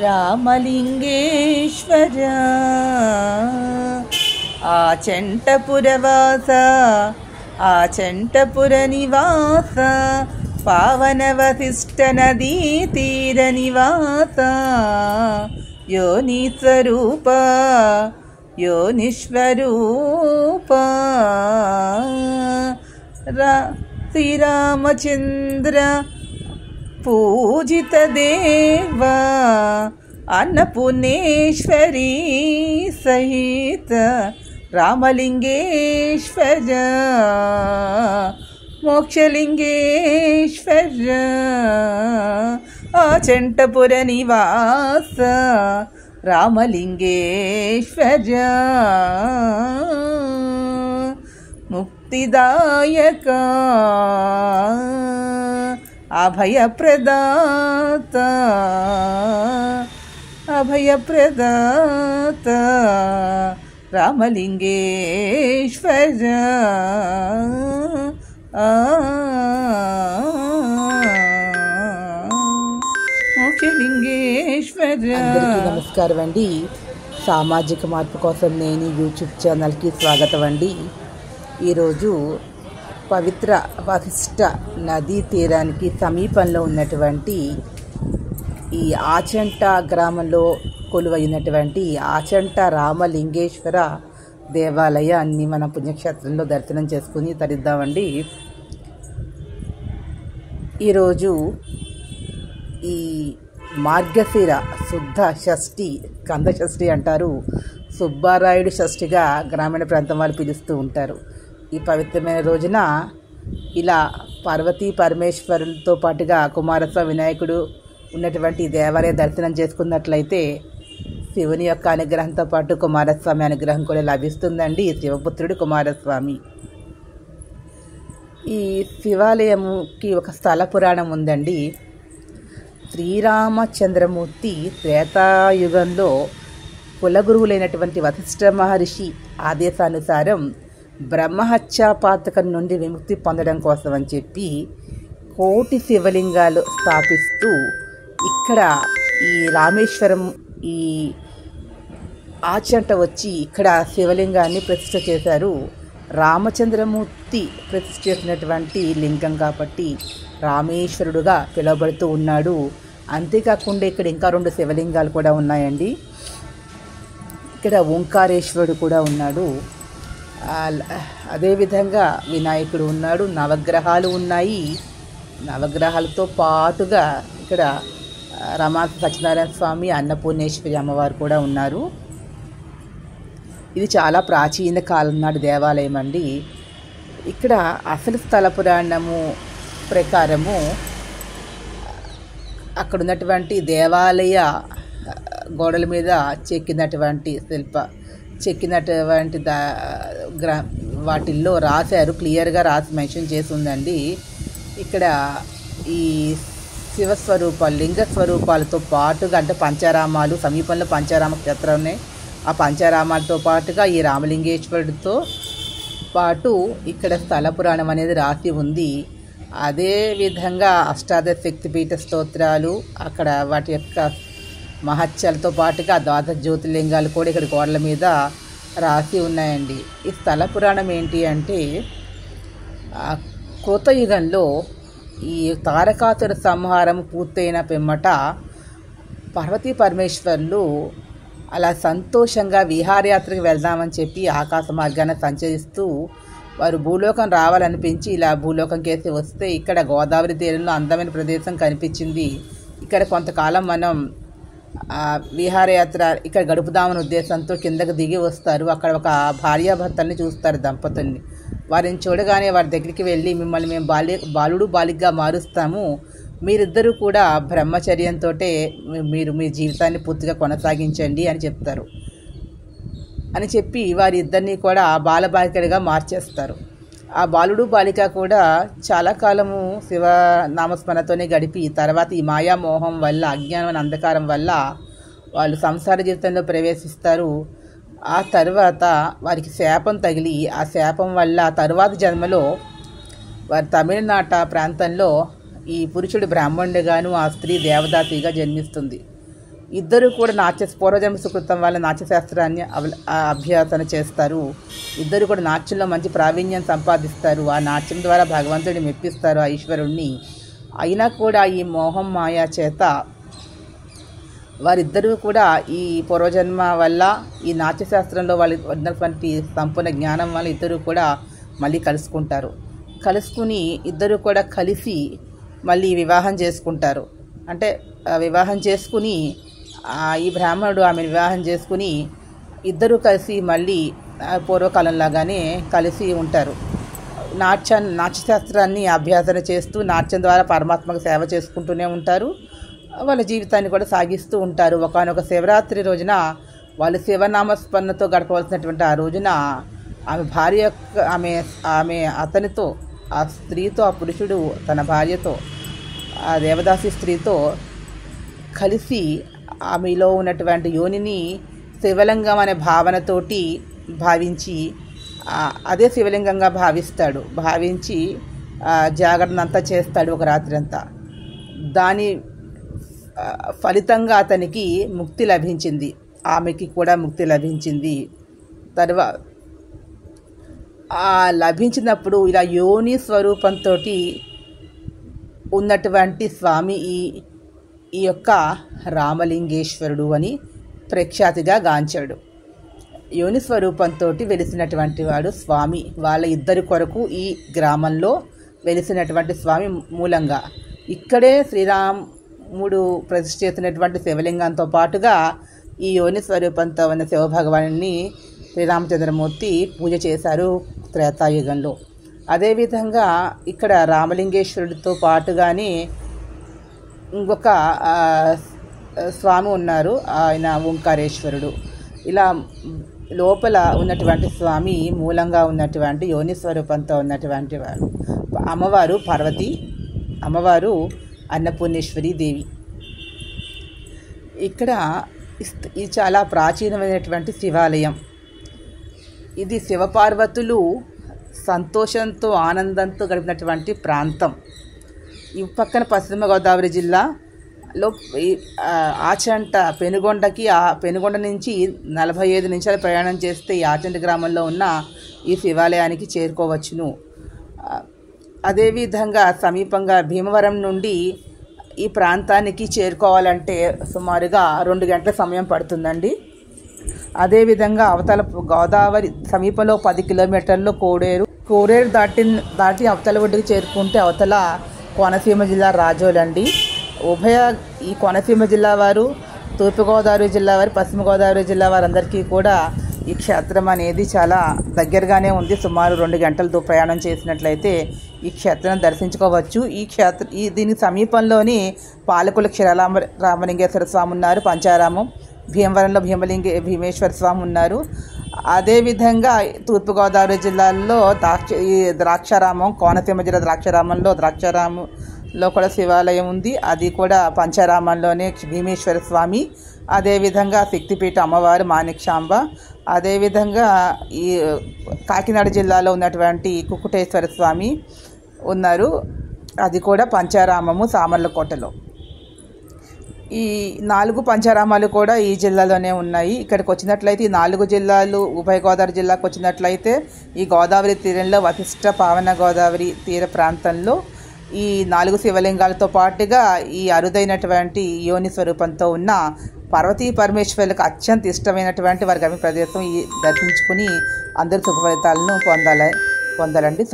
రామలింగేశ్వర ఆచంటపురవాస ఆచంటపుర నివాస పావన వశిష్ట నదీ తీర నివాస యోనిస్వరూప యోనిస్వరూప శ్రీరామచంద్ర పూజిత దేవ అన్నపూర్ణేశ్వరీ సహిత రామలింగేశ్వర మోక్షలింగేశ్వర ఆచంటపుర నివాస రామలింగేశ్వర ముక్తిదాయక అభయప్రదాత అభయప్రదాత రామలింగేశ్వర మోక్షలింగేశ్వర. అందరికీ నమస్కారం అండి. సామాజిక మార్పు కోసం నేను యూట్యూబ్ ఛానల్కి స్వాగతం అండి. ఈరోజు పవిత్ర వశిష్ట నదీ తీరానికి సమీపంలో ఉన్నటువంటి ఈ ఆచంట గ్రామంలో కొలువైనటువంటి ఆచంట రామలింగేశ్వర దేవాలయాన్ని మన పుణ్యక్షేత్రంలో దర్శనం చేసుకుని తరిద్దామండి. ఈరోజు ఈ మార్గశిర శుద్ధ షష్ఠి, కంద షష్ఠి అంటారు, సుబ్బారాయుడు షష్ఠిగా గ్రామీణ ప్రాంతం వాళ్ళు పిలుస్తూ ఉంటారు. ఈ పవిత్రమైన రోజున ఇలా పార్వతీ పరమేశ్వరులతో పాటుగా కుమారస్వామి వినాయకుడు ఉన్నటువంటి దేవాలయ దర్శనం చేసుకున్నట్లయితే శివుని యొక్క అనుగ్రహంతో పాటు కుమారస్వామి అనుగ్రహం కూడా లభిస్తుందండి. శివపుత్రుడు కుమారస్వామి. ఈ శివాలయముకి ఒక స్థల పురాణం ఉందండి. శ్రీరామచంద్రమూర్తి త్రేతాయుగంలో కులగురువులైనటువంటి వశిష్ఠ మహర్షి ఆదేశానుసారం బ్రహ్మహత్యా పాతకం నుండి విముక్తి పొందడం కోసం అని చెప్పి కోటి శివలింగాలు స్థాపిస్తూ ఇక్కడ ఈ రామేశ్వరం ఈ ఆచంట వచ్చి ఇక్కడ శివలింగాన్ని ప్రతిష్ఠ చేశారు. రామచంద్రమూర్తి ప్రతిష్ఠ చేసినటువంటి లింగం కాబట్టి రామేశ్వరుడుగా పిలువబడుతూ ఉన్నాడు. అంతేకాకుండా ఇక్కడ ఇంకా 2 శివలింగాలు కూడా ఉన్నాయండి. ఇక్కడ ఓంకారేశ్వరుడు కూడా ఉన్నాడు. అదేవిధంగా వినాయకుడు ఉన్నాడు. నవగ్రహాలు ఉన్నాయి. నవగ్రహాలతో పాటుగా ఇక్కడ రమా సత్యనారాయణ స్వామి, అన్నపూర్ణేశ్వరి అమ్మవారు కూడా ఉన్నారు. ఇది చాలా ప్రాచీన కాలం నాటి దేవాలయం అండి. ఇక్కడ అసలు స్థల పురాణము ప్రకారము అక్కడ ఉన్నటువంటి దేవాలయ గోడల మీద చెక్కినటువంటి వాటిల్లో రాశారు, క్లియర్గా రాసి మెన్షన్ చేసి ఉందండి. ఇక్కడ ఈ శివస్వరూపాలు, లింగ స్వరూపాలతో పాటుగా అంటే పంచారామాలు, సమీపంలో పంచారామ క్షేత్రం ఉన్నాయి. ఆ పంచారామాలతో పాటుగా ఈ రామలింగేశ్వరుడితో పాటు ఇక్కడ స్థల పురాణం అనేది రాసి ఉంది. అదేవిధంగా అష్టాదశ శక్తిపీఠ స్తోత్రాలు, అక్కడ వాటి యొక్క మహత్యాలతో పాటుగా ద్వాదశ జ్యోతిర్లింగాలు కూడా ఇక్కడ గోడల మీద రాసి ఉన్నాయండి. ఈ స్థల పురాణం ఏంటి అంటే కృతయుగంలో ఈ తారకాసుర సంహారం పూర్తయిన పిమ్మట పార్వతీ పరమేశ్వర్లు అలా సంతోషంగా విహారయాత్రకు వెళ్దామని చెప్పి ఆకాశ మార్గాన సంచరిస్తూ వారు భూలోకం రావాలనిపించి ఇలా భూలోకం కేసి వస్తే ఇక్కడ గోదావరి తీరంలో అందమైన ప్రదేశం కనిపించింది. ఇక్కడ కొంతకాలం మనం విహారయాత్ర ఇక్కడ గడుపుదామని ఉద్దేశంతో కిందకు దిగి వస్తారు. అక్కడ ఒక భార్యాభర్తల్ని చూస్తారు, దంపతుల్ని. వారిని చూడగానే వారి దగ్గరికి వెళ్ళి మిమ్మల్ని మేము బాలుడు బాలికగా మారుస్తాము, మీరిద్దరూ కూడా బ్రహ్మచర్యంతో మీరు మీ జీవితాన్ని పూర్తిగా కొనసాగించండి అని చెప్తారు. అని చెప్పి వారిద్దరినీ కూడా బాలబాలికలుగా మార్చేస్తారు. ఆ బాలుడు బాలిక కూడా చాలా కాలము శివ నామస్మరణతోనే గడిపి తర్వాత ఈ మాయామోహం వల్ల, అజ్ఞానం అంధకారం వల్ల వాళ్ళు సంసార జీవితంలో ప్రవేశిస్తారు. ఆ తర్వాత వారికి శాపం తగిలి ఆ శాపం వల్ల తరువాత జన్మలో వారి తమిళనాట ప్రాంతంలో ఈ పురుషుడు బ్రాహ్మణుడిగాను ఆ స్త్రీ దేవదాతిగా జన్మిస్తుంది. ఇద్దరు కూడా పూర్వజన్మ సుకృతం వల్ల నాట్యశాస్త్రాన్ని అభ్యాసన చేస్తారు. ఇద్దరు కూడా నాట్యంలో మంచి ప్రావీణ్యం సంపాదిస్తారు. ఆ నాట్యం ద్వారా భగవంతుడిని మెప్పిస్తారు, ఆ ఈశ్వరుణ్ణి. అయినా కూడా ఈ మోహం మాయా చేత వారిద్దరూ కూడా ఈ పూర్వజన్మ వల్ల ఈ నాట్యశాస్త్రంలో వాళ్ళు ఉన్నటువంటి సంపూర్ణ జ్ఞానం వల్ల ఇద్దరు కూడా మళ్ళీ కలుసుకుని ఇద్దరు కూడా కలిసి మళ్ళీ వివాహం చేసుకుంటారు. అంటే వివాహం చేసుకుని ఈ బ్రాహ్మణుడు ఆమెను వివాహం చేసుకుని ఇద్దరు కలిసి మళ్ళీ పూర్వకాలంలాగానే కలిసి ఉంటారు. నాట్యశాస్త్రాన్ని అభ్యాసన చేస్తూ నాట్యం ద్వారా పరమాత్మకు సేవ చేసుకుంటూనే ఉంటారు. వాళ్ళ జీవితాన్ని కూడా సాగిస్తూ ఉంటారు. ఒకానొక శివరాత్రి రోజున వాళ్ళు శివనామస్మరణతో గడపవలసినటువంటి ఆ రోజున ఆమె భార్య ఆమె అతనితో, ఆ స్త్రీతో, ఆ పురుషుడు తన భార్యతో, ఆ దేవదాసి స్త్రీతో కలిసి ఆమెలో ఉన్నటువంటి యోనిని శివలింగం అనే భావనతోటి భావించి అదే శివలింగంగా భావించి జాగరణ అంతా చేస్తాడు ఒక రాత్రి అంతా. దాని ఫలితంగా అతనికి ముక్తి లభించింది, ఆమెకి కూడా ముక్తి లభించింది. తర్వాత లభించినప్పుడు ఇలా యోని స్వరూపంతో ఉన్నటువంటి స్వామి ఈ యొక్క రామలింగేశ్వరుడు అని ప్రఖ్యాతిగా గాంచాడు. యోని స్వరూపంతో వెలిసినటువంటి వాడు స్వామి. వాళ్ళ ఇద్దరి కొరకు ఈ గ్రామంలో వెలిసినటువంటి స్వామి మూలంగా ఇక్కడే శ్రీరాముడు ప్రతిష్ఠ చేసినటువంటి శివలింగంతో పాటుగా ఈ యోని స్వరూపంతో ఉన్న శివభగవాన్ని శ్రీరామచంద్రమూర్తి పూజ చేశారు త్రేతాయుగంలో. అదేవిధంగా ఇక్కడ రామలింగేశ్వరుడితో పాటుగానే ఇంకొక స్వామి ఉన్నారు, ఆయన ఓంకారేశ్వరుడు. ఇలా లోపల ఉన్నటువంటి స్వామి మూలంగా ఉన్నటువంటి యోని స్వరూపంతో ఉన్నటువంటి వారు అమ్మవారు పార్వతి, అమ్మవారు అన్నపూర్ణేశ్వరి దేవి. ఇక్కడ ఇది చాలా ప్రాచీనమైనటువంటి శివాలయం. ఇది శివపార్వతులు సంతోషంతో ఆనందంతో గడిపినటువంటి ప్రాంతం. ఈ పక్కన పశ్చిమ గోదావరి జిల్లాలో ఆచంట పెనుగొండకి, ఆ పెనుగొండ నుంచి 45 నిమిషాలు ప్రయాణం చేస్తే ఈ ఆచంట గ్రామంలో ఉన్న ఈ శివాలయానికి చేరుకోవచ్చును. అదేవిధంగా సమీపంగా భీమవరం నుండి ఈ ప్రాంతానికి చేరుకోవాలంటే సుమారుగా 2 గంటల సమయం పడుతుందండి. అదేవిధంగా అవతల గోదావరి సమీపంలో 10 కిలోమీటర్లు కోడేరు దాటి అవతల ఒడ్డుకు చేరుకుంటే అవతల కోనసీమ జిల్లా రాజోలండి. ఈ కోనసీమ జిల్లా వారు, తూర్పుగోదావరి జిల్లా వారు, పశ్చిమ గోదావరి జిల్లా వారందరికీ కూడా ఈ క్షేత్రం అనేది చాలా దగ్గరగానే ఉంది. సుమారు 2 గంటలతో ప్రయాణం చేసినట్లయితే ఈ క్షేత్రం దర్శించుకోవచ్చు. దీనికి సమీపంలోని పాలకుల రామలింగేశ్వర స్వామి ఉన్నారు, పంచారామం. భీమవరంలో భీమేశ్వర స్వామి ఉన్నారు. అదేవిధంగా తూర్పుగోదావరి జిల్లాలో ద్రాక్షారామం, కోనసీమ జిల్లా ద్రాక్షారామంలో కూడా శివాలయం ఉంది. అది కూడా పంచారామంలోనే భీమేశ్వర స్వామి. అదేవిధంగా శక్తిపీఠ అమ్మవారు మాణిక్యాంబ. అదేవిధంగా ఈ కాకినాడ జిల్లాలో ఉన్నటువంటి కుక్కుటేశ్వర స్వామి ఉన్నారు, అది కూడా పంచారామము సామర్లకోటలో. ఈ 4 పంచారామాలు కూడా ఈ జిల్లాలోనే ఉన్నాయి. ఇక్కడికి వచ్చినట్లయితే ఈ 4 జిల్లాలు ఉభయ గోదావరి జిల్లాకు వచ్చినట్లయితే ఈ గోదావరి తీరంలో వశిష్ఠ పావన గోదావరి తీర ప్రాంతంలో ఈ 4 శివలింగాలతో పాటుగా ఈ అరుదైనటువంటి యోని స్వరూపంతో ఉన్న పార్వతీ పరమేశ్వరులకు అత్యంత ఇష్టమైనటువంటి వారి గమ్య ప్రదేశం దర్శించుకుని అందరూ శుభ ఫలితాలను పొందాలండి.